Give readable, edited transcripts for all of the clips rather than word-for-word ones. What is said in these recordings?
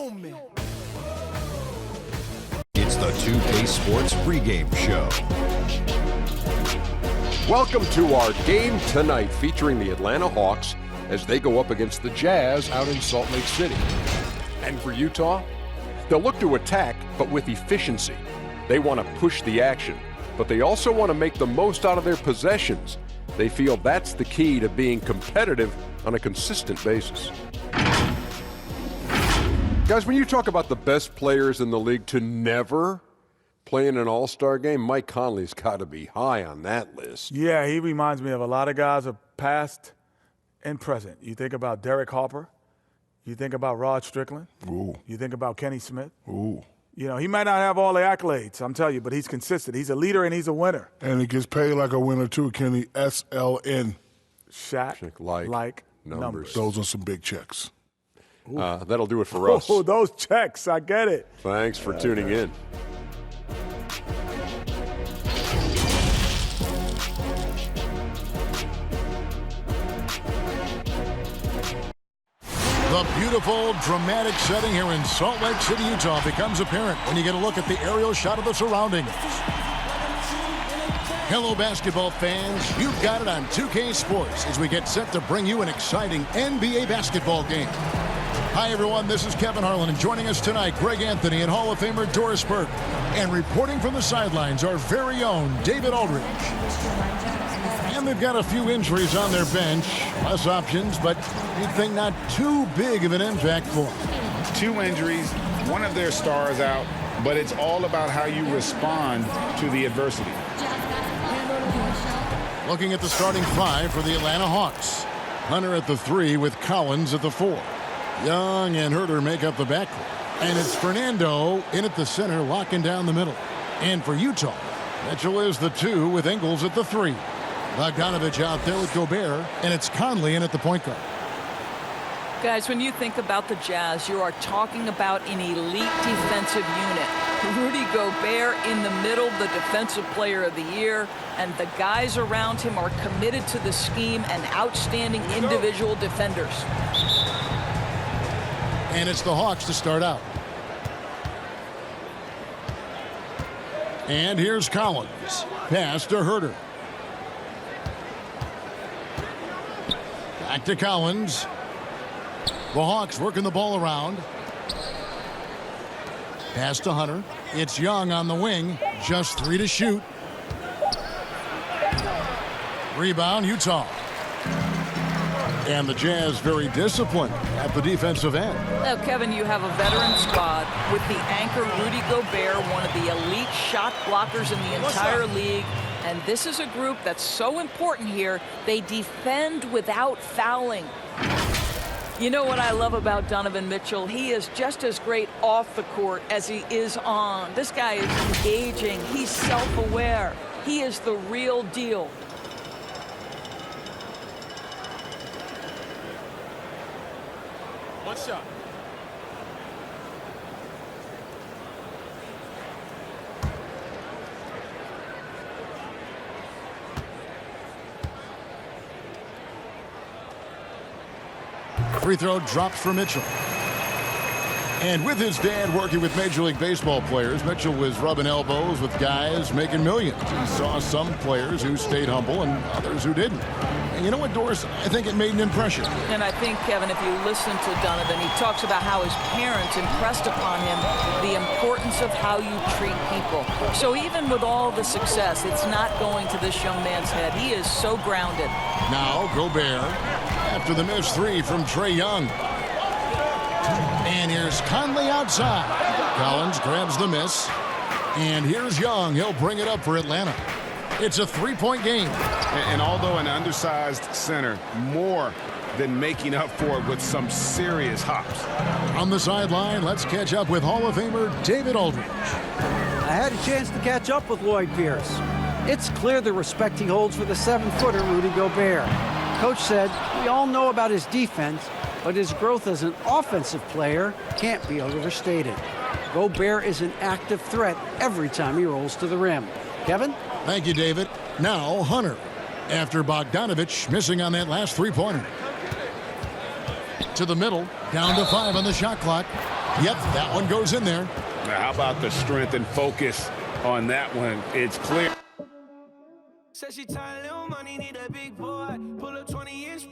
human. It's the 2K Sports pregame show. Welcome to our game tonight featuring the Atlanta Hawks as they go up against the Jazz out in Salt Lake City. And for Utah, they'll look to attack, but with efficiency. They want to push the action, but they also want to make the most out of their possessions. They feel that's the key to being competitive on a consistent basis. Guys, when you talk about the best players in the league to never play in an all-star game, Mike Conley's got to be high on that list. Yeah, he reminds me of a lot of guys of past and present. You think about Derek Harper. You think about Rod Strickland. Ooh. You think about Kenny Smith. Ooh. You know, he might not have all the accolades, I'm telling you, but he's consistent. He's a leader and he's a winner. And he gets paid like a winner too, Kenny. SLN. Shaq like numbers. Those are some big checks. That'll do it for us. Oh, those checks, I get it. Thanks for tuning in. The beautiful, dramatic setting here in Salt Lake City, Utah becomes apparent when you get a look at the aerial shot of the surroundings. Hello, basketball fans. You've got it on 2K Sports as we get set to bring you an exciting NBA basketball game. Hi, everyone. This is Kevin Harlan, and joining us tonight, Greg Anthony and Hall of Famer Doris Burke. And reporting from the sidelines, our very own David Aldridge. And they've got a few injuries on their bench. Less options, but you'd think not too big of an impact for them. 2 injuries, one of their stars out, but it's all about how you respond to the adversity. Looking at the starting 5 for the Atlanta Hawks. Hunter at the 3 with Collins at the 4. Young and Herter make up the backcourt. And it's Fernando in at the center, locking down the middle. And for Utah, Mitchell is the 2 with Ingles at the 3. Bogdanovich out there with Gobert, and it's Conley in at the point guard. Guys, when you think about the Jazz, you are talking about an elite defensive unit. Rudy Gobert in the middle, the defensive player of the year, and the guys around him are committed to the scheme and outstanding individual defenders. And it's the Hawks to start out. And here's Collins. Pass to Herter. Back to Collins. The Hawks working the ball around. Pass to Hunter. It's Young on the wing. Just 3 to shoot. Rebound, Utah. And the Jazz very disciplined at the defensive end. Now, Kevin, you have a veteran squad with the anchor Rudy Gobert, one of the elite shot blockers in the entire league. And this is a group that's so important here. They defend without fouling. You know what I love about Donovan Mitchell? He is just as great off the court as he is on. This guy is engaging. He's self-aware. He is the real deal. One shot. Free throw drops for Mitchell. And with his dad working with Major League Baseball players, Mitchell was rubbing elbows with guys making millions. He saw some players who stayed humble and others who didn't. And you know what, Doris? I think it made an impression. And I think, Kevin, if you listen to Donovan, he talks about how his parents impressed upon him the importance of how you treat people. So even with all the success, it's not going to this young man's head. He is so grounded. Now Gobert after the missed 3 from Trae Young. And here's Conley outside. Collins grabs the miss. And here's Young. He'll bring it up for Atlanta. It's a 3-point game. And although an undersized center, more than making up for it with some serious hops. On the sideline, let's catch up with Hall of Famer David Aldridge. I had a chance to catch up with Lloyd Pierce. It's clear the respect he holds for the 7-footer Rudy Gobert. Coach said, we all know about his defense, but his growth as an offensive player can't be overstated. Gobert is an active threat every time he rolls to the rim. Kevin? Thank you, David. Now, Hunter. After Bogdanovich missing on that last 3-pointer. To the middle, down to 5 on the shot clock. Yep, that one goes in there. Now, how about the strength and focus on that one? It's clear. Said she tired, little money, need a big boy. Pull up 20-inch.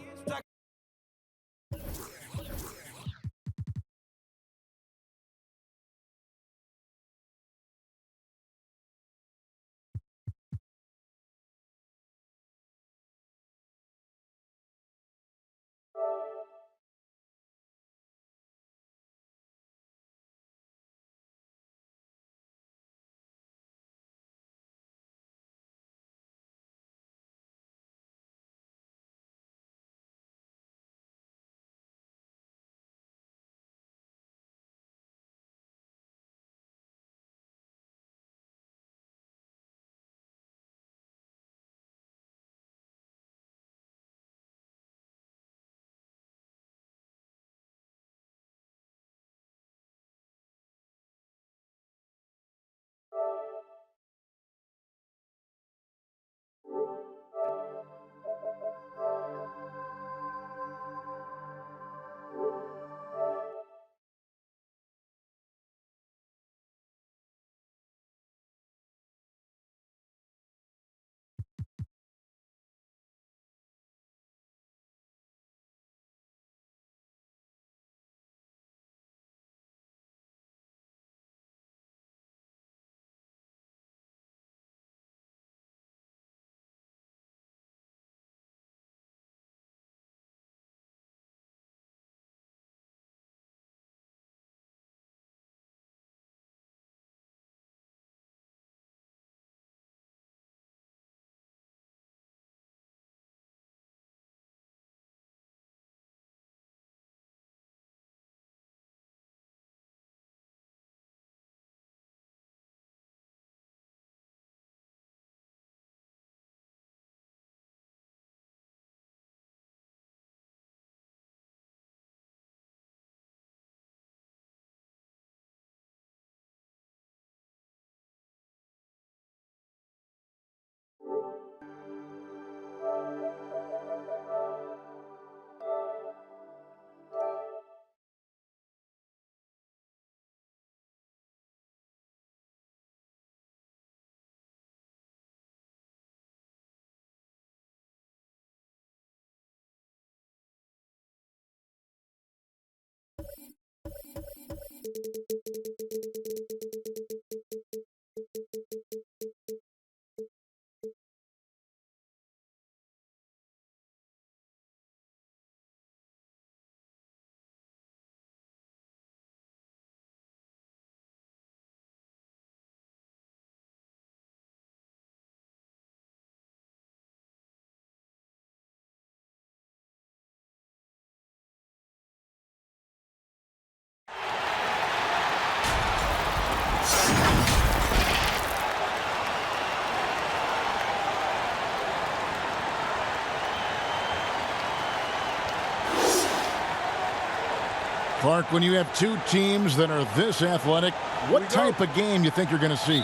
Clark, when you have two teams that are this athletic, what type of game you think you're going to see?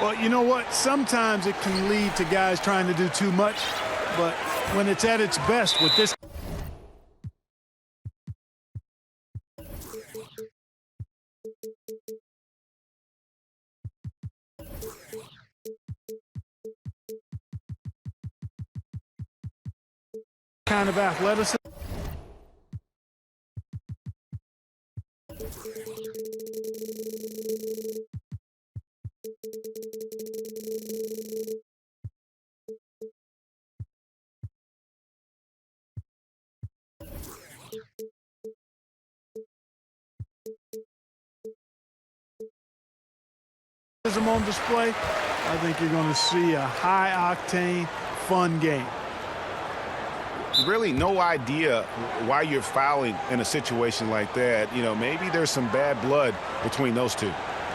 Well, you know what? Sometimes it can lead to guys trying to do too much, but when it's at its best with this kind of athleticism. On display, I think you're going to see a high-octane, fun game. Really no idea why you're fouling in a situation like that. You know, maybe there's some bad blood between those two.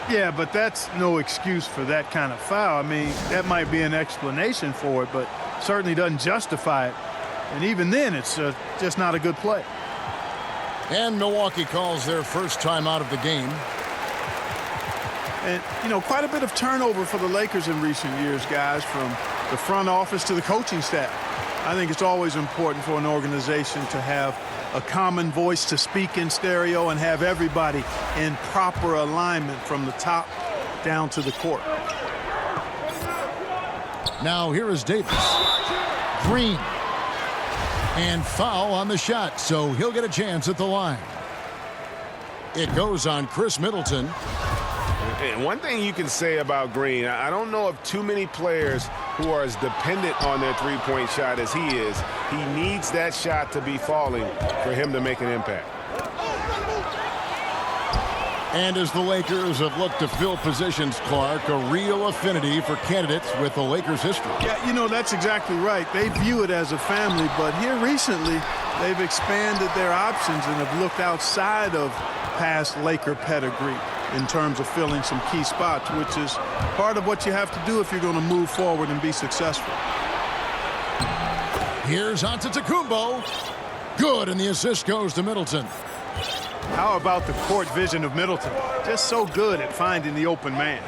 Yeah, but that's no excuse for that kind of foul. I mean, that might be an explanation for it, but certainly doesn't justify it. And even then, it's just not a good play. And Milwaukee calls their first time out of the game. And, you know, quite a bit of turnover for the Lakers in recent years, guys, from the front office to the coaching staff. I think it's always important for an organization to have a common voice to speak in stereo and have everybody in proper alignment from the top down to the court. Now here is Davis. Green. And foul on the shot, so he'll get a chance at the line. It goes on Chris Middleton. And one thing you can say about Green, I don't know of too many players who are as dependent on their three-point shot as he is. He needs that shot to be falling for him to make an impact. And as the Lakers have looked to fill positions, Clark, a real affinity for candidates with the Lakers' history. Yeah, you know, that's exactly right. They view it as a family, but here recently they've expanded their options and have looked outside of past Laker pedigree in terms of filling some key spots, which is part of what you have to do if you're going to move forward and be successful. Here's Antetokounmpo. Good, and the assist goes to Middleton. How about the court vision of Middleton? Just so good at finding the open man.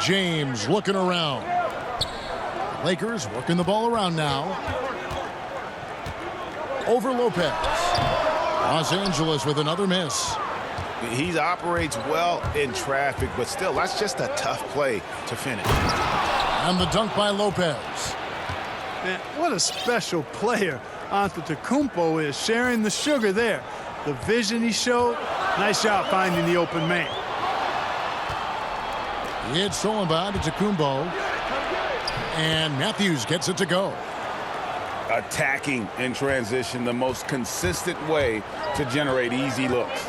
James looking around. Lakers working the ball around now. Over Lopez. Los Angeles with another miss. He operates well in traffic, but still, that's just a tough play to finish. And the dunk by Lopez. Man, what a special player Antetokounmpo is, sharing the sugar there. The vision he showed, nice job finding the open man. It's stolen by Antetokounmpo. And Matthews gets it to go. Attacking in transition, the most consistent way to generate easy looks.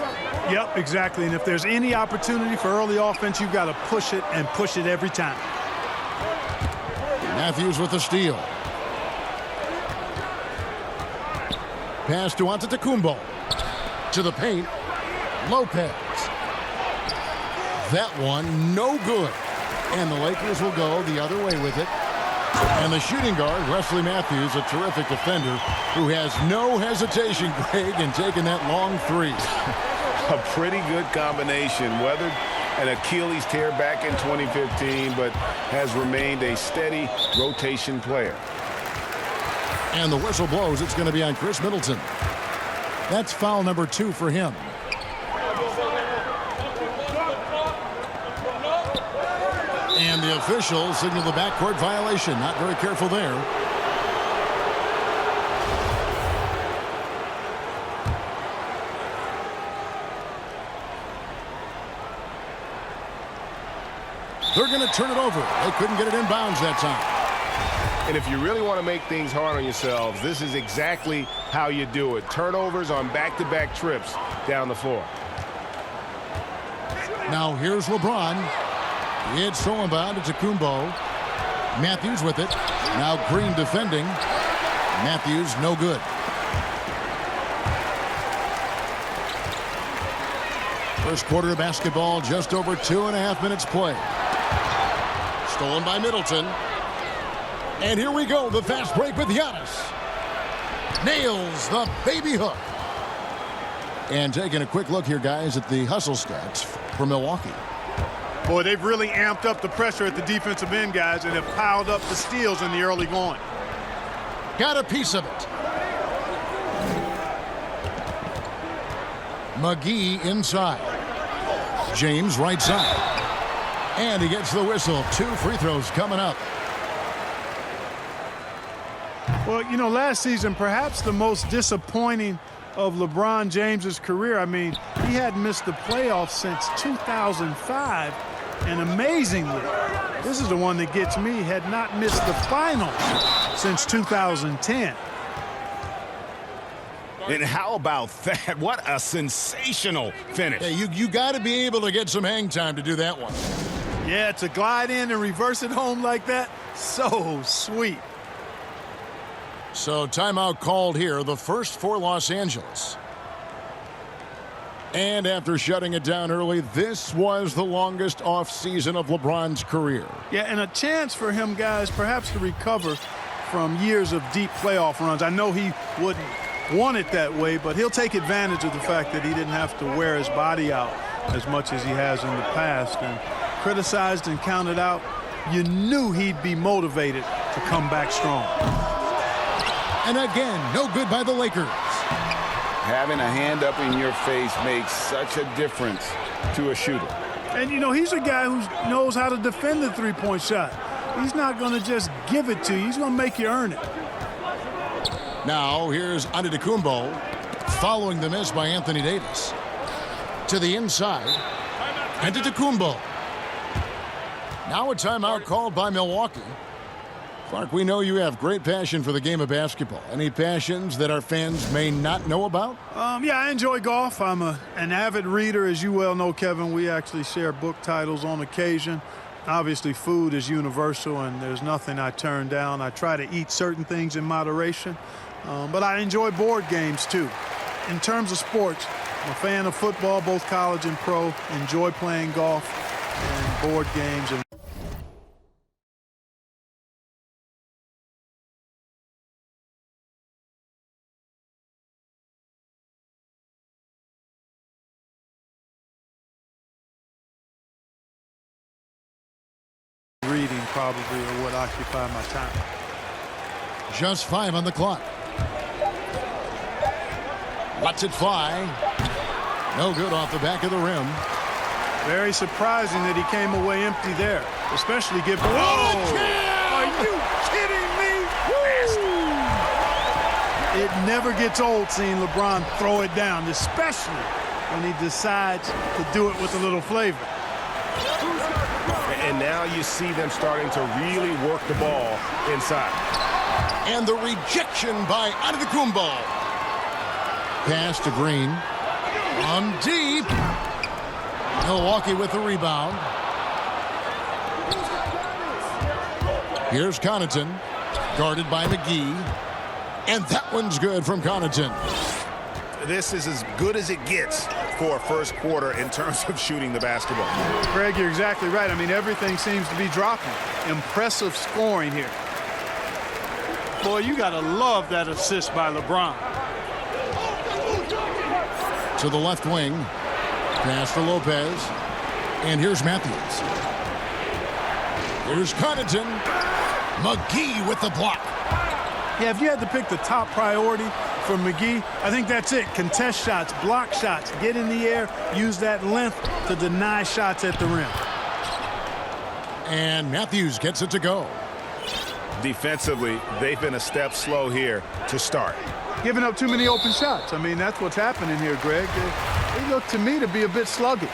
Yep, exactly. And if there's any opportunity for early offense, you've got to push it and push it every time. Matthews with the steal. Pass to Antetokounmpo. To the paint. Lopez. That one no good. And the Lakers will go the other way with it. And the shooting guard, Wesley Matthews, a terrific defender who has no hesitation, Greg, in taking that long three. A pretty good combination. Weathered an Achilles tear back in 2015, but has remained a steady rotation player. And the whistle blows. It's going to be on Chris Middleton. That's foul number 2 for him. And the officials signal the backcourt violation. Not very careful there. They're going to turn it over. They couldn't get it in bounds that time. And if you really want to make things hard on yourselves, this is exactly how you do it. Turnovers on back-to-back trips down the floor. Now here's LeBron. It's stolen by Antetokounmpo. Matthews with it. Now Green defending. Matthews no good. First quarter of basketball, just over 2.5 minutes play. Stolen by Middleton. And here we go, the fast break with Giannis. Nails the baby hook. And taking a quick look here, guys, at the hustle stats for Milwaukee. Boy, they've really amped up the pressure at the defensive end, guys, and have piled up the steals in the early going. Got a piece of it. McGee inside. James right side. And he gets the whistle. 2 free throws coming up. Well, you know, last season, perhaps the most disappointing of LeBron James's career. I mean, he hadn't missed the playoffs since 2005. And amazingly, this is the one that gets me, had not missed the finals since 2010. And how about that? What a sensational finish. Hey, you got to be able to get some hang time to do that one. Yeah, to glide in and reverse it home like that, so sweet. So timeout called here, the first for Los Angeles. And after shutting it down early, this was the longest offseason of LeBron's career. Yeah, and a chance for him, guys, perhaps to recover from years of deep playoff runs. I know he wouldn't want it that way, but he'll take advantage of the fact that he didn't have to wear his body out as much as he has in the past. And criticized and counted out, you knew he'd be motivated to come back strong. And again, no good by the Lakers. Having a hand up in your face makes such a difference to a shooter. And, you know, he's a guy who knows how to defend the three-point shot. He's not going to just give it to you. He's going to make you earn it. Now, here's Antetokounmpo following the miss by Anthony Davis. To the inside, Antetokounmpo. Now a timeout called by Milwaukee. Clark, we know you have great passion for the game of basketball. Any passions that our fans may not know about? Yeah, I enjoy golf. I'm an avid reader, as you well know, Kevin. We actually share book titles on occasion. Obviously, food is universal, and there's nothing I turn down. I try to eat certain things in moderation, but I enjoy board games, too. In terms of sports, I'm a fan of football, both college and pro. Enjoy playing golf and board games. And reading probably are what occupy my time. Just 5 on the clock. Lets it fly. No good off the back of the rim. Very surprising that he came away empty there, especially given. Whoa! Are you kidding me? It never gets old seeing LeBron throw it down, especially when he decides to do it with a little flavor. And now you see them starting to really work the ball inside. And the rejection by Antetokounmpo. Pass to Green. On deep. Milwaukee with the rebound. Here's Connaughton. Guarded by McGee. And that one's good from Connaughton. This is as good as it gets for a first quarter in terms of shooting the basketball. Greg, you're exactly right. I mean, everything seems to be dropping. Impressive scoring here. Boy, you got to love that assist by LeBron. To the left wing. Pass for Lopez. And here's Matthews. Here's Connaughton. McGee with the block. Yeah, if you had to pick the top priority for McGee, I think that's it. Contest shots, block shots, get in the air, use that length to deny shots at the rim. And Matthews gets it to go. Defensively, they've been a step slow here to start. Giving up too many open shots. I mean, that's what's happening here, Greg. They look to me to be a bit sluggish.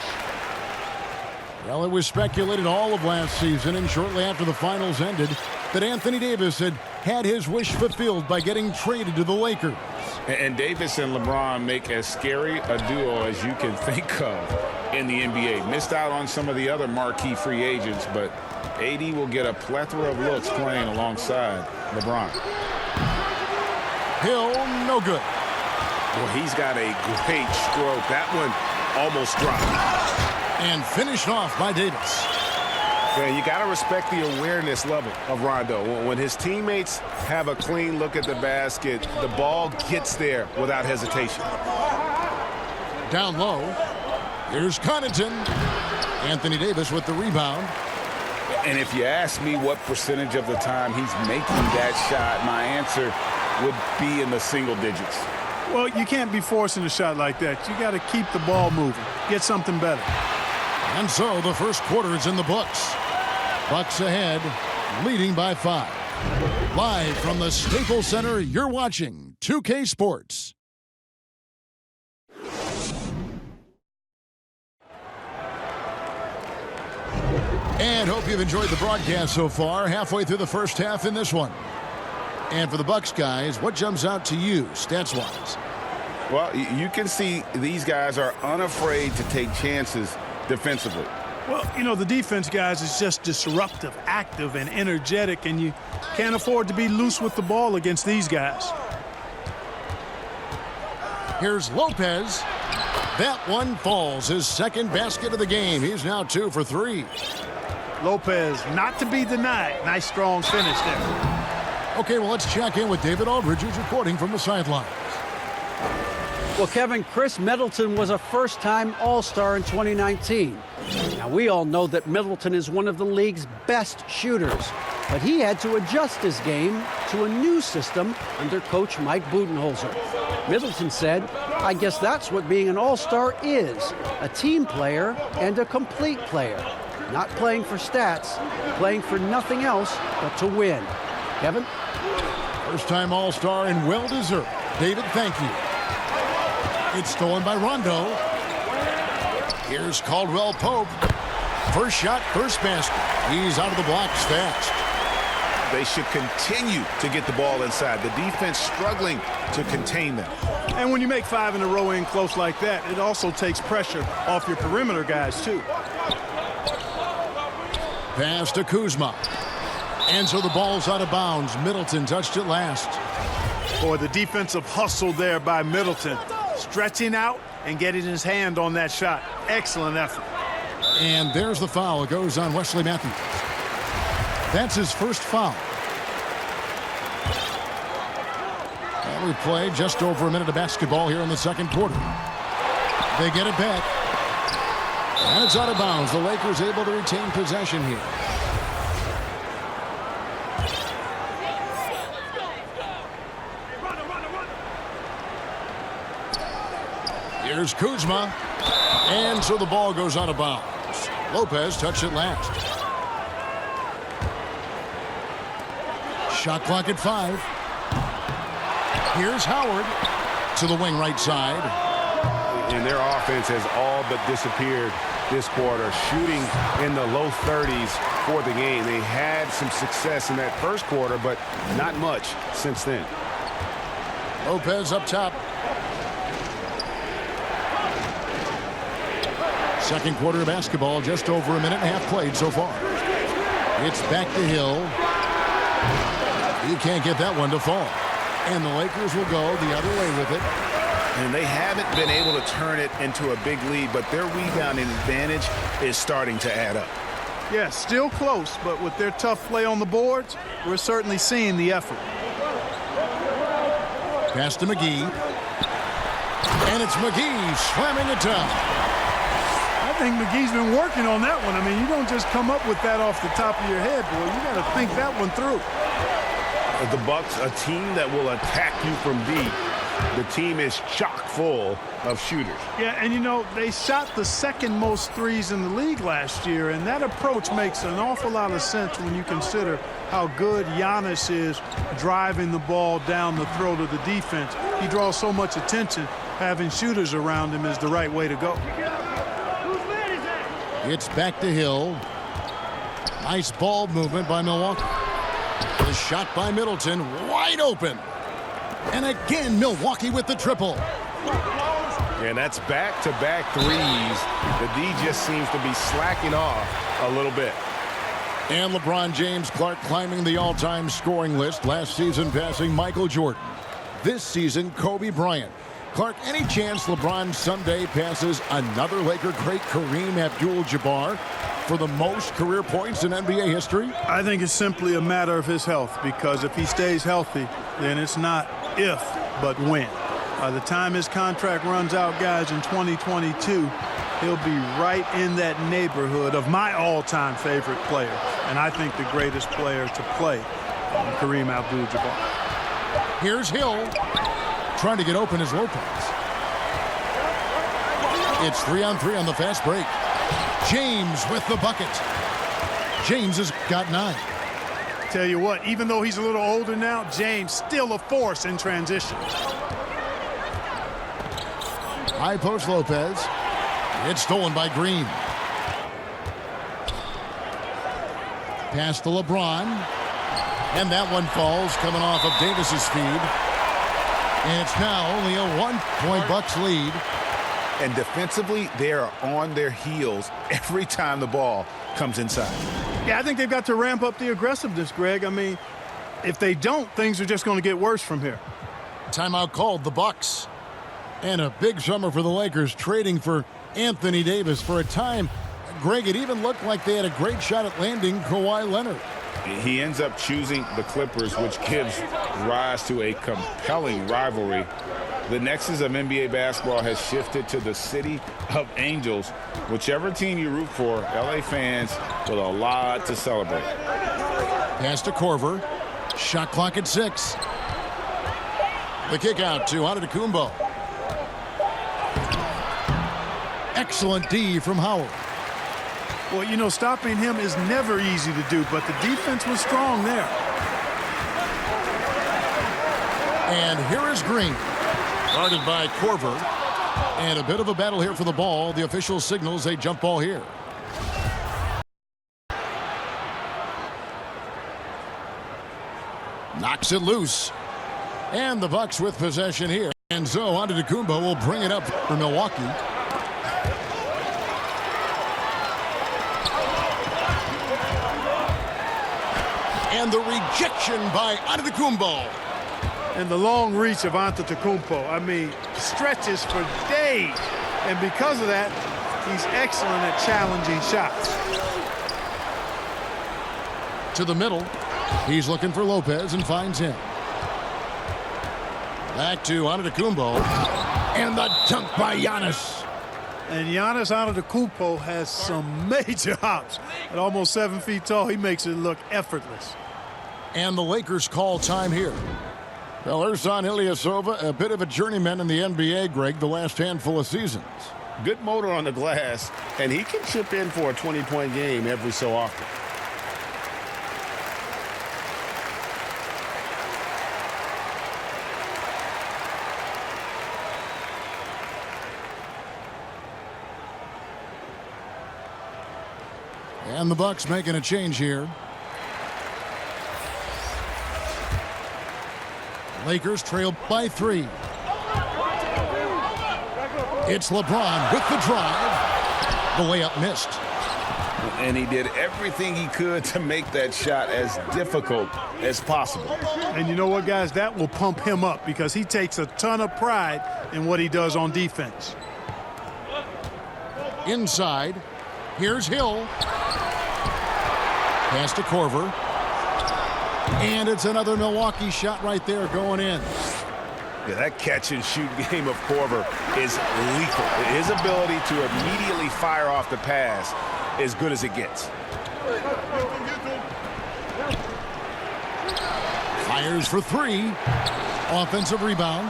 Well, it was speculated all of last season and shortly after the finals ended that Anthony Davis had his wish fulfilled by getting traded to the Lakers. And Davis and LeBron make as scary a duo as you can think of in the NBA. Missed out on some of the other marquee free agents, but AD will get a plethora of looks playing alongside LeBron. Hill, no good. Well, he's got a great stroke. That one almost dropped. And finished off by Davis. Man, you got to respect the awareness level of Rondo. When his teammates have a clean look at the basket, the ball gets there without hesitation. Down low. Here's Connaughton. Anthony Davis with the rebound. And if you ask me what percentage of the time he's making that shot, my answer would be in the single digits. Well, you can't be forcing a shot like that. You got to keep the ball moving. Get something better. And so the first quarter is in the books. Bucks ahead, leading by 5. Live from the Staples Center, you're watching 2K Sports. And hope you've enjoyed the broadcast so far. Halfway through the first half in this one. And for the Bucks guys, what jumps out to you stats-wise? Well, you can see these guys are unafraid to take chances defensively. Well, you know, the defense, guys, is just disruptive, active, and energetic, and you can't afford to be loose with the ball against these guys. Here's Lopez. That one falls. His second basket of the game. He's now 2 for 3. Lopez, not to be denied. Nice, strong finish there. Okay, well, let's check in with David Aldridge, who's reporting from the sidelines. Well, Kevin, Chris Middleton was a first-time All-Star in 2019. Now, we all know that Middleton is one of the league's best shooters, but he had to adjust his game to a new system under coach Mike Budenholzer. Middleton said, "I guess that's what being an all-star is, a team player and a complete player. Not playing for stats, playing for nothing else but to win." Kevin? First-time all-star and well-deserved. David, thank you. It's stolen by Rondo. Here's Caldwell Pope. First shot, first basket. He's out of the blocks fast. They should continue to get the ball inside. The defense struggling to contain them. And when you make 5 in a row in close like that, it also takes pressure off your perimeter guys, too. Pass to Kuzma. And so the ball's out of bounds. Middleton touched it last. Boy, the defensive hustle there by Middleton. Stretching out and getting his hand on that shot. Excellent effort. And there's the foul. It goes on Wesley Matthews. That's his first foul. And we play just over a minute of basketball here in the second quarter. They get it back. And it's out of bounds. The Lakers able to retain possession here. Here's Kuzma. And so the ball goes out of bounds. Lopez touched it last. Shot clock at 5. Here's Howard to the wing right side. And their offense has all but disappeared this quarter, shooting in the low 30s for the game. They had some success in that first quarter, but not much since then. Lopez up top. Second quarter of basketball, just over a minute and a half played so far. It's back to Hill. He can't get that one to fall. And the Lakers will go the other way with it. And they haven't been able to turn it into a big lead, but their rebounding advantage is starting to add up. Yeah, still close, but with their tough play on the boards, we're certainly seeing the effort. Pass to McGee. And it's McGee slamming it down. I think McGee's been working on that one. I mean, you don't just come up with that off the top of your head, boy. You got to think that one through. The Bucks, a team that will attack you from deep. The team is chock full of shooters. Yeah, and you know, they shot the second most threes in the league last year, and that approach makes an awful lot of sense when you consider how good Giannis is driving the ball down the throat of the defense. He draws so much attention. Having shooters around him is the right way to go. It's back to Hill. Nice ball movement by Milwaukee. The shot by Middleton, wide open. And again, Milwaukee with the triple. And that's back-to-back threes. The D just seems to be slacking off a little bit. And LeBron James, Clark, climbing the all-time scoring list. Last season passing Michael Jordan. This season, Kobe Bryant. Clark, any chance LeBron someday passes another Laker great, Kareem Abdul-Jabbar, for the most career points in NBA history? I think it's simply a matter of his health, because if he stays healthy, then it's not if, but when. By the time his contract runs out, guys, in 2022, he'll be right in that neighborhood of my all-time favorite player, and I think the greatest player to play, Kareem Abdul-Jabbar. Here's Hill. Trying to get open is Lopez. It's 3-on-3 on the fast break. James with the bucket. James has got 9. Tell you what, even though he's a little older now, James still a force in transition. High post Lopez. It's stolen by Green. Pass to LeBron. And that one falls, coming off of Davis's feed. And it's now only a 1-point Bucks lead. And defensively, they are on their heels every time the ball comes inside. Yeah, I think they've got to ramp up the aggressiveness, Greg. I mean, if they don't, things are just going to get worse from here. Timeout called, the Bucks. And a big summer for the Lakers, trading for Anthony Davis. For a time, Greg, it even looked like they had a great shot at landing Kawhi Leonard. He ends up choosing the Clippers, which gives rise to a compelling rivalry The nexus of NBA basketball has shifted to the city of angels. Whichever team you root for, LA fans with a lot to celebrate. Pass to Korver. Shot clock at 6. The kick out to Antetokounmpo. Excellent D from Howard. Well, you know, stopping him is never easy to do, but the defense was strong there. And here is Green. Guarded by Korver. And a bit of a battle here for the ball. The official signals a jump ball here. Knocks it loose. And the Bucks with possession here. And so Antetokounmpo will bring it up for Milwaukee. And the rejection by Antetokounmpo. And the long reach of Antetokounmpo, I mean, stretches for days. And because of that, he's excellent at challenging shots. To the middle. He's looking for Lopez and finds him. Back to Antetokounmpo. And the dunk by Giannis. And Giannis Antetokounmpo has some major hops. At almost 7 feet tall, he makes it look effortless. And the Lakers call time here. Well, Ersan Ilyasova, a bit of a journeyman in the NBA, Greg, the last handful of seasons. Good motor on the glass, and he can chip in for a 20-point game every so often. And the Bucks making a change here. Lakers trail by 3. It's LeBron with the drive. The layup missed. And he did everything he could to make that shot as difficult as possible. And you know what, guys? That will pump him up because he takes a ton of pride in what he does on defense. Inside. Here's Hill. Pass to Korver. And it's another Milwaukee shot right there going in. Yeah, that catch-and-shoot game of Korver is lethal. His ability to immediately fire off the pass as good as it gets. Fires for 3. Offensive rebound.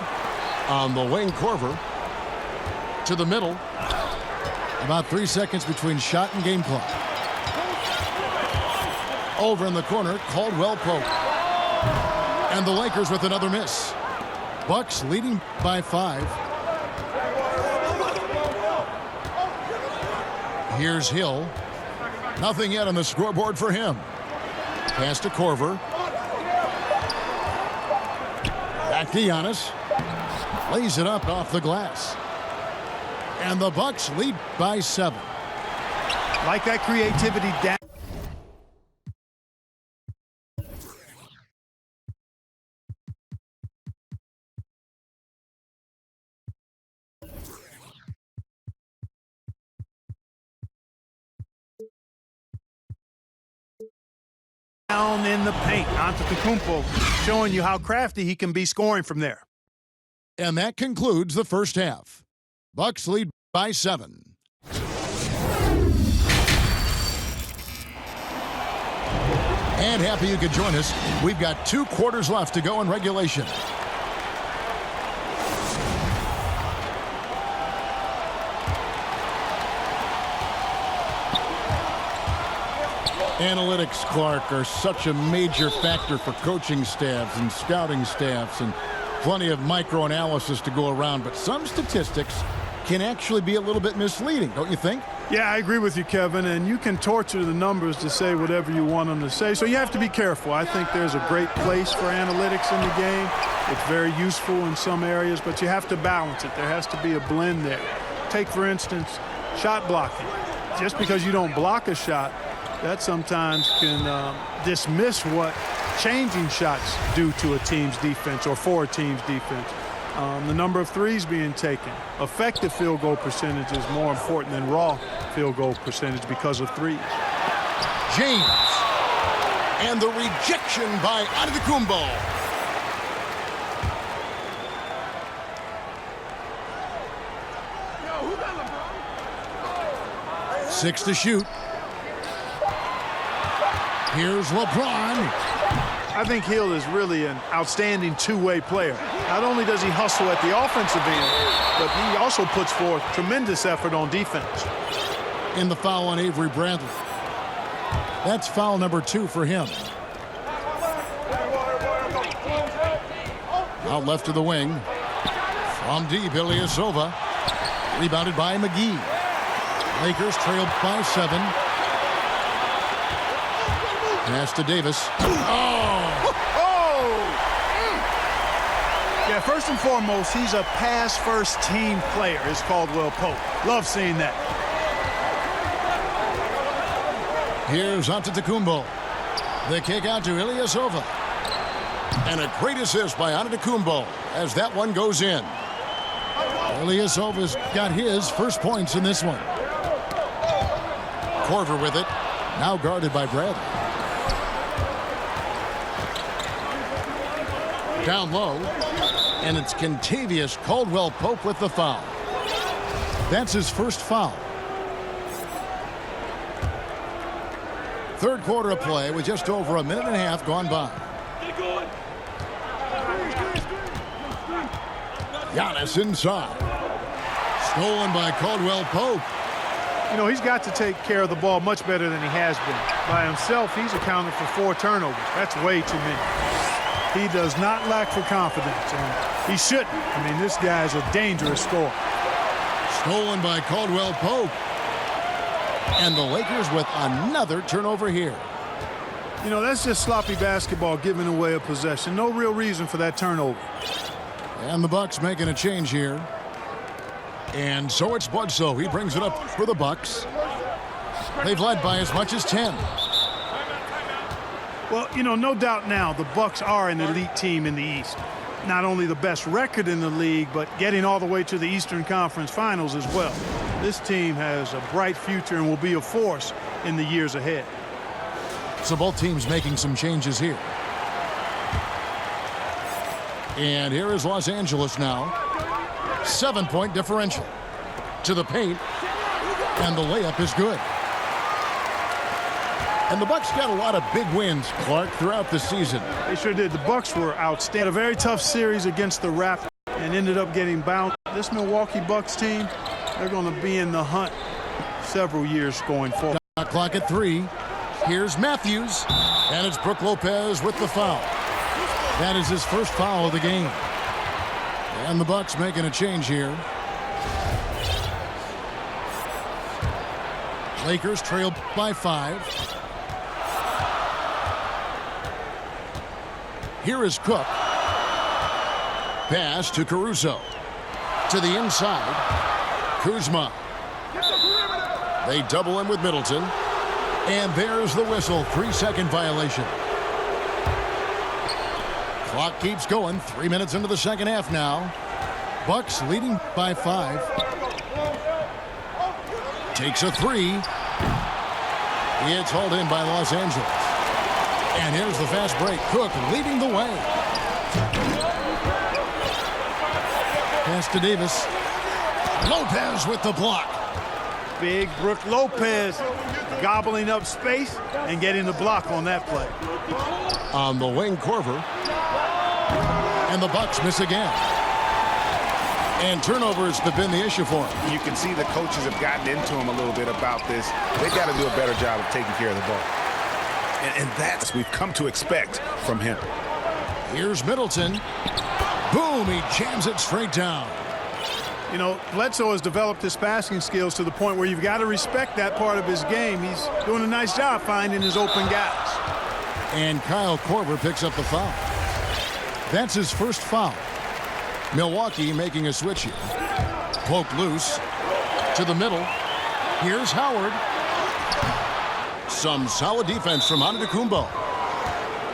On the wing, Korver. To the middle. About 3 seconds between shot and game clock. Over in the corner, Caldwell Pope. And the Lakers with another miss. Bucks leading by 5. Here's Hill. Nothing yet on the scoreboard for him. Pass to Korver. Back to Giannis. Lays it up off the glass. And the Bucks lead by 7. Like that creativity down. Down in the paint. Antetokounmpo showing you how crafty he can be scoring from there. And that concludes the first half. Bucks lead by 7. And happy you could join us. We've got 2 quarters left to go in regulation. Analytics, Clark, are such a major factor for coaching staffs and scouting staffs, and plenty of micro-analysis to go around. But some statistics can actually be a little bit misleading, don't you think? Yeah, I agree with you, Kevin, and you can torture the numbers to say whatever you want them to say, so you have to be careful. I think there's a great place for analytics in the game. It's very useful in some areas, but you have to balance it. There has to be a blend there. Take, for instance, shot blocking. Just because you don't block a shot, that sometimes can dismiss what changing shots do to a team's defense or for a team's defense. The number of threes being taken. Effective field goal percentage is more important than raw field goal percentage because of threes. James. And the rejection by Antetokounmpo. 6 to shoot. Here's LeBron. I think Hill is really an outstanding two-way player. Not only does he hustle at the offensive end, but he also puts forth tremendous effort on defense. In the foul on Avery Bradley. That's foul number 2 for him. Out left to the wing. From deep, Ilyasova. Rebounded by McGee. Lakers trailed by 7. Pass to Davis. Yeah, first and foremost, he's a pass-first team player, is Caldwell Pope. Love seeing that. Here's Antetokounmpo. The kick out to Ilyasova. And a great assist by Antetokounmpo as that one goes in. Ilyasova's got his first points in this one. Korver with it. Now guarded by Bradley. Down low. And it's Kentavious Caldwell-Pope with the foul. That's his first foul. Third quarter of play with just over a minute and a half gone by. Giannis inside. Stolen by Caldwell-Pope. You know, he's got to take care of the ball much better than he has been. By himself, he's accounted for 4 turnovers. That's way too many. He does not lack for confidence, and he shouldn't. I mean, this guy's a dangerous scorer. Stolen by Caldwell-Pope. And the Lakers with another turnover here. You know, that's just sloppy basketball, giving away a possession. No real reason for that turnover. And the Bucks making a change here. And so it's Bledsoe. He brings it up for the Bucks. They've led by as much as 10. Well, you know, no doubt now the Bucks are an elite team in the East. Not only the best record in the league, but getting all the way to the Eastern Conference Finals as well. This team has a bright future and will be a force in the years ahead. So both teams making some changes here. And here is Los Angeles now. 7-point differential. To the paint. And the layup is good. And the Bucks got a lot of big wins, Clark, throughout the season. They sure did. The Bucks were outstanding. A very tough series against the Raptors and ended up getting bounced. This Milwaukee Bucks team, they're going to be in the hunt several years going forward. Clock at 3. Here's Matthews. And it's Brook Lopez with the foul. That is his first foul of the game. And the Bucks making a change here. Lakers trail by 5. Here is Cook. Pass to Caruso. To the inside. Kuzma. They double him with Middleton. And there's the whistle. 3-second violation. Clock keeps going. 3 minutes into the second half now. Bucks leading by 5. Takes a 3. It's hauled in by Los Angeles. And here's the fast break. Cook leading the way. Pass to Davis. Lopez with the block. Big Brook Lopez gobbling up space and getting the block on that play. On the wing, Korver. And the Bucks miss again. And turnovers have been the issue for him. You can see the coaches have gotten into him a little bit about this. They've got to do a better job of taking care of the ball. And that's what we've come to expect from him. Here's Middleton. Boom, he jams it straight down. You know, Bledsoe has developed his passing skills to the point where you've got to respect that part of his game. He's doing a nice job finding his open guys. And Kyle Korver picks up the foul. That's his first foul. Milwaukee making a switch here. Poked loose. To the middle. Here's Howard. Some solid defense from Antetokounmpo.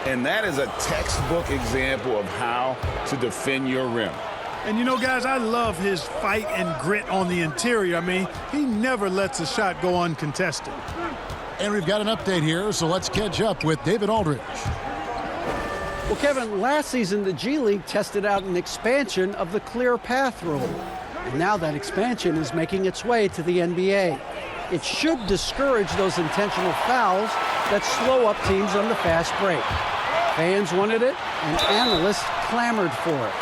And that is a textbook example of how to defend your rim. And you know, guys, I love his fight and grit on the interior. I mean, he never lets a shot go uncontested. And we've got an update here, so let's catch up with David Aldridge. Well, Kevin, last season the G League tested out an expansion of the clear path rule. And now that expansion is making its way to the NBA. It should discourage those intentional fouls that slow up teams on the fast break. Fans wanted it, and analysts clamored for it.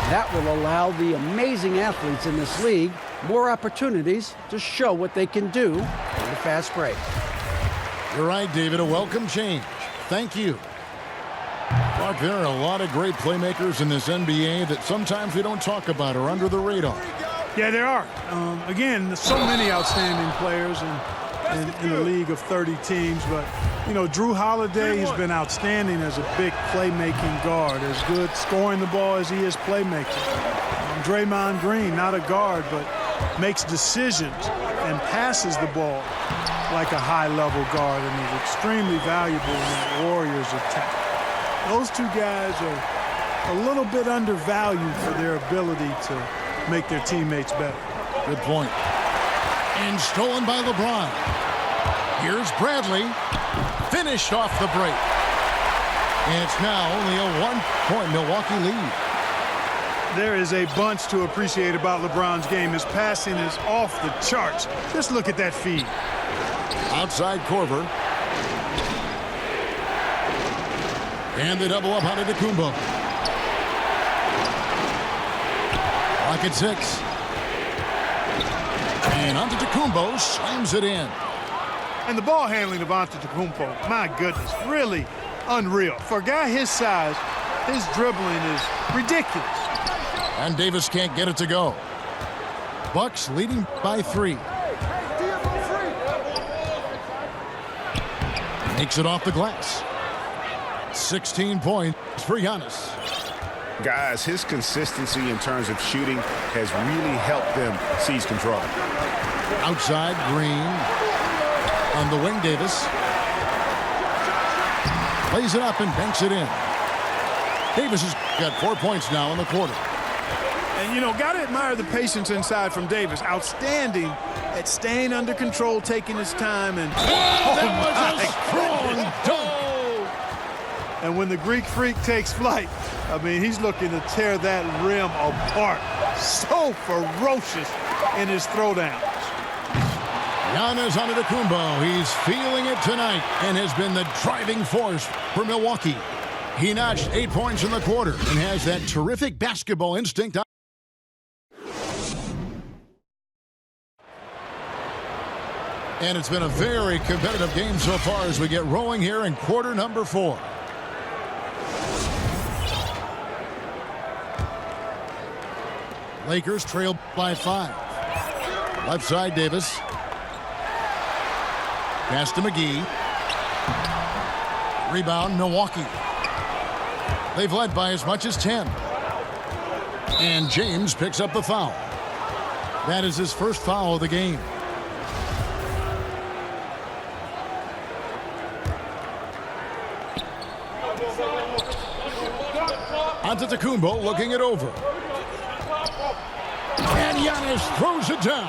That will allow the amazing athletes in this league more opportunities to show what they can do in the fast break. You're right, David. A welcome change. Thank you. Mark, there are a lot of great playmakers in this NBA that sometimes we don't talk about or under the radar. Yeah, there are. Again, there's so many outstanding players in a league of 30 teams. But, you know, Drew Holiday has been outstanding as a big playmaking guard, as good scoring the ball as he is playmaking. Draymond Green, not a guard, but makes decisions and passes the ball like a high-level guard and is extremely valuable in the Warriors' attack. Those two guys are a little bit undervalued for their ability to make their teammates better. Good point. And stolen by LeBron. Here's Bradley. Finished off the break. And it's now only a 1-point Milwaukee lead. There is a bunch to appreciate about LeBron's game. His passing is off the charts. Just look at that feed. Outside Korver. And the double up on Antetokounmpo. Lock at 6. And Antetokounmpo slams it in. And the ball handling of Antetokounmpo, my goodness, really unreal. For a guy his size, his dribbling is ridiculous. And Davis can't get it to go. Bucks leading by 3. Makes it off the glass. 16 points for Giannis. Guys, his consistency in terms of shooting has really helped them seize control. Outside, Green. On the wing, Davis. Plays it up and banks it in. Davis has got 4 points now in the quarter. And, you know, got to admire the patience inside from Davis. Outstanding at staying under control, taking his time. And that was a strong dunk. And when the Greek Freak takes flight, I mean, he's looking to tear that rim apart. So ferocious in his throwdowns. Giannis Antetokounmpo, he's feeling it tonight and has been the driving force for Milwaukee. He notched 8 points in the quarter and has that terrific basketball instinct. And it's been a very competitive game so far as we get rolling here in quarter number 4. Lakers trail by 5. Left side, Davis. Pass to McGee. Rebound, Milwaukee. They've led by as much as 10. And James picks up the foul. That is his first foul of the game. Antetokounmpo looking it over. And Giannis throws it down.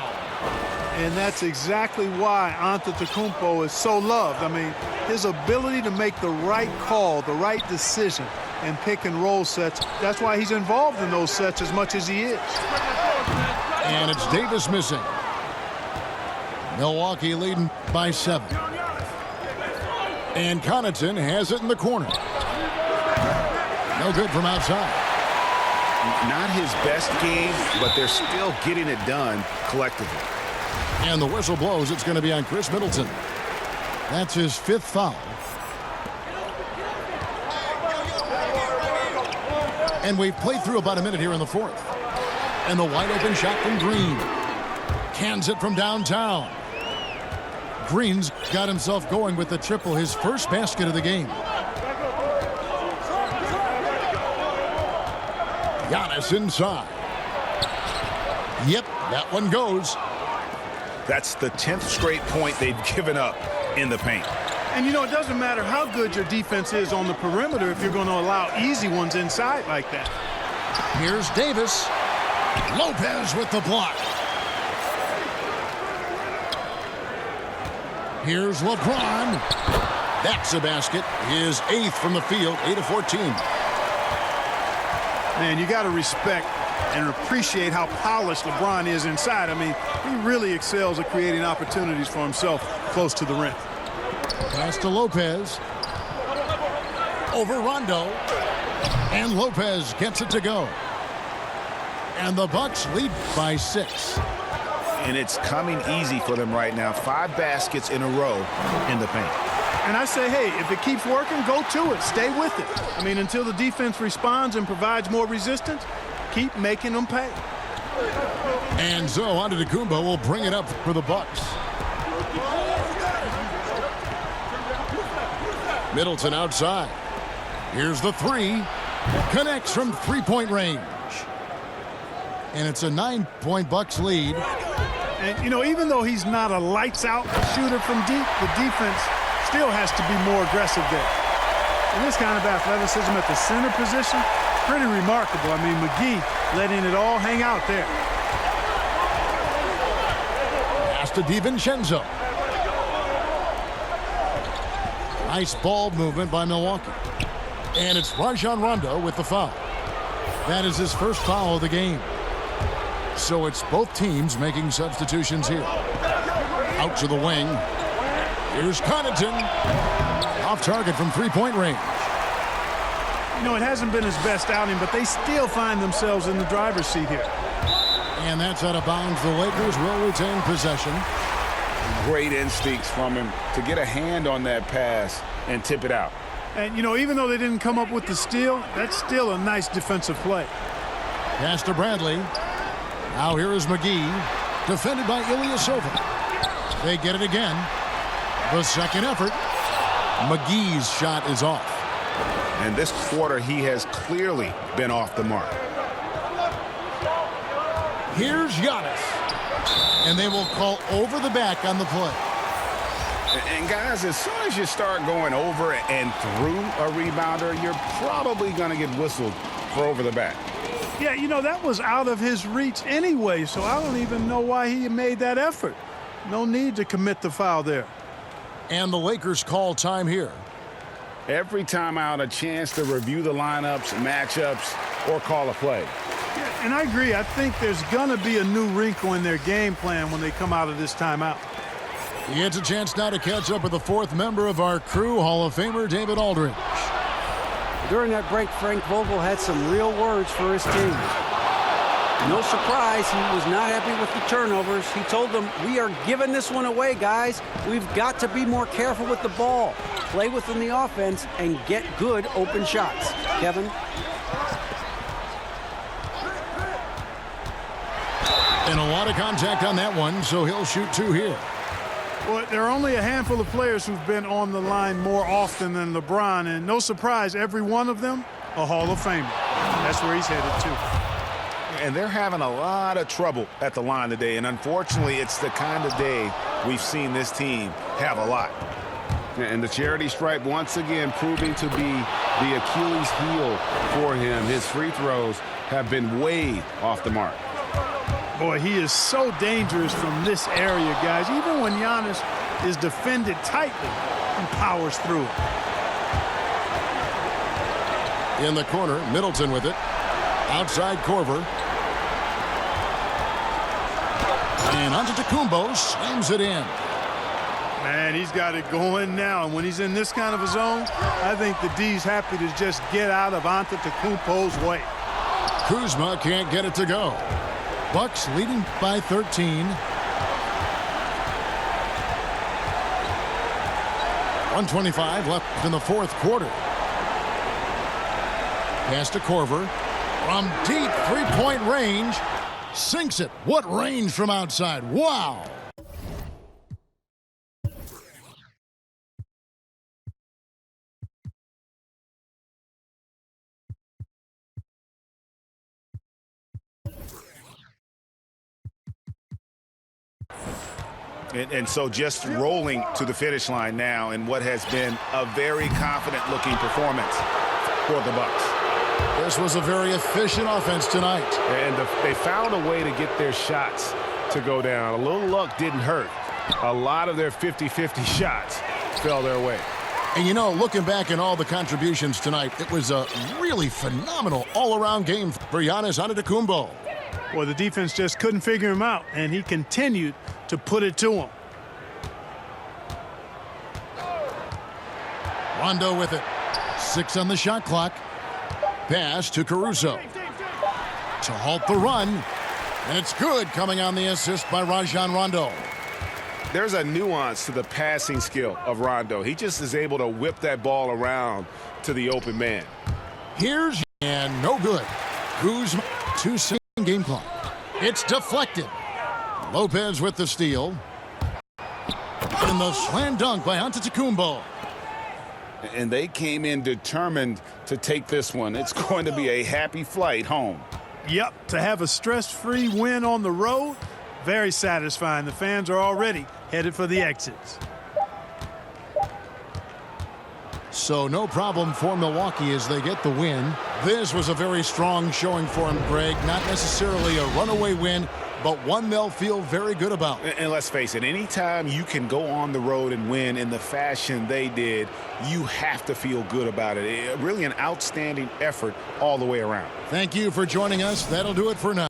And that's exactly why Antetokounmpo is so loved. I mean, his ability to make the right call, the right decision, and pick and roll sets. That's why he's involved in those sets as much as he is. And it's Davis missing. Milwaukee leading by 7. And Connaughton has it in the corner. No good from outside. Not his best game, but they're still getting it done collectively. And the whistle blows. It's going to be on Chris Middleton. That's his 5th foul. And we've played through about a minute here in the 4th. And the wide open shot from Green. Cans it from downtown. Green's got himself going with the triple, his first basket of the game. Giannis inside. Yep, that one goes. That's the 10th straight point they've given up in the paint. And, you know, it doesn't matter how good your defense is on the perimeter if you're going to allow easy ones inside like that. Here's Davis. Lopez with the block. Here's LeBron. That's a basket. His 8th from the field, 8 of 14. Man, you got to respect and appreciate how polished LeBron is inside. I mean, he really excels at creating opportunities for himself close to the rim. Pass to Lopez. Over Rondo. And Lopez gets it to go. And the Bucks lead by 6. And it's coming easy for them right now. 5 baskets in a row in the paint. And I say, hey, if it keeps working, go to it. Stay with it. I mean, until the defense responds and provides more resistance, keep making them pay. And so Antetokounmpo will bring it up for the Bucks. Middleton outside. Here's the 3. Connects from three-point range. And it's a 9-point Bucks lead. And, you know, even though he's not a lights-out shooter from deep, the defense still has to be more aggressive there. And this kind of athleticism at the center position, pretty remarkable. I mean, McGee letting it all hang out there. Pass to DiVincenzo. Nice ball movement by Milwaukee. And it's Rajon Rondo with the foul. That is his first foul of the game. So it's both teams making substitutions here. Out to the wing. Here's Connaughton. Off target from three-point range. You know, it hasn't been his best outing, but they still find themselves in the driver's seat here. And that's out of bounds. The Lakers will retain possession. Great instincts from him to get a hand on that pass and tip it out. And, you know, even though they didn't come up with the steal, that's still a nice defensive play. Pass to Bradley. Now here is McGee. Defended by Ilyasova. They get it again. The second effort. McGee's shot is off. And this quarter, he has clearly been off the mark. Here's Giannis. And they will call over the back on the play. And guys, as soon as you start going over and through a rebounder, you're probably going to get whistled for over the back. Yeah, you know, that was out of his reach anyway, so I don't even know why he made that effort. No need to commit the foul there. And the Lakers call time here. Every timeout, a chance to review the lineups, matchups, or call a play. Yeah, and I agree. I think there's going to be a new wrinkle in their game plan when they come out of this timeout. He gets a chance now to catch up with the fourth member of our crew, Hall of Famer David Aldridge. During that break, Frank Vogel had some real words for his team. No surprise, he was not happy with the turnovers. He told them, we are giving this one away, guys. We've got to be more careful with the ball, play within the offense, and get good open shots. Kevin? And a lot of contact on that one, so he'll shoot 2 here. Well, there are only a handful of players who've been on the line more often than LeBron, and no surprise, every one of them a Hall of Famer. That's where he's headed to. And they're having a lot of trouble at the line today, and unfortunately, it's the kind of day we've seen this team have a lot. And the charity stripe once again proving to be the Achilles heel for him. His free throws have been way off the mark. Boy, he is so dangerous from this area, guys. Even when Giannis is defended tightly, he powers through it. In the corner, Middleton with it. Outside Korver. And Antetokounmpo slams it in. Man, he's got it going now. And when he's in this kind of a zone, I think the D's happy to just get out of Antetokounmpo's way. Kuzma can't get it to go. Bucks leading by 13. 1:25 left in the fourth quarter. Pass to Korver. From deep three-point range. Sinks it. What range from outside. Wow. And so just rolling to the finish line now in what has been a very confident-looking performance for the Bucks. This was a very efficient offense tonight. And they found a way to get their shots to go down. A little luck didn't hurt. A lot of their 50-50 shots fell their way. And you know, looking back at all the contributions tonight, it was a really phenomenal all-around game for Giannis Antetokounmpo. Well, the defense just couldn't figure him out, and he continued to put it to him. Rondo with it. 6 on the shot clock. Pass to Caruso to halt the run. And it's good, coming on the assist by Rajon Rondo. There's a nuance to the passing skill of Rondo. He just is able to whip that ball around to the open man. Here's and no good. Kuzma, 2-second game clock. It's deflected. Lopez with the steal. And the slam dunk by Antetokounmpo. And they came in determined to take this one. It's going to be a happy flight home. Yep, to have a stress-free win on the road, very satisfying. The fans are already headed for the exits. So no problem for Milwaukee as they get the win. This was a very strong showing for them, Greg. Not necessarily a runaway win, but one they'll feel very good about. And let's face it, anytime you can go on the road and win in the fashion they did, you have to feel good about it. Really an outstanding effort all the way around. Thank you for joining us. That'll do it for now.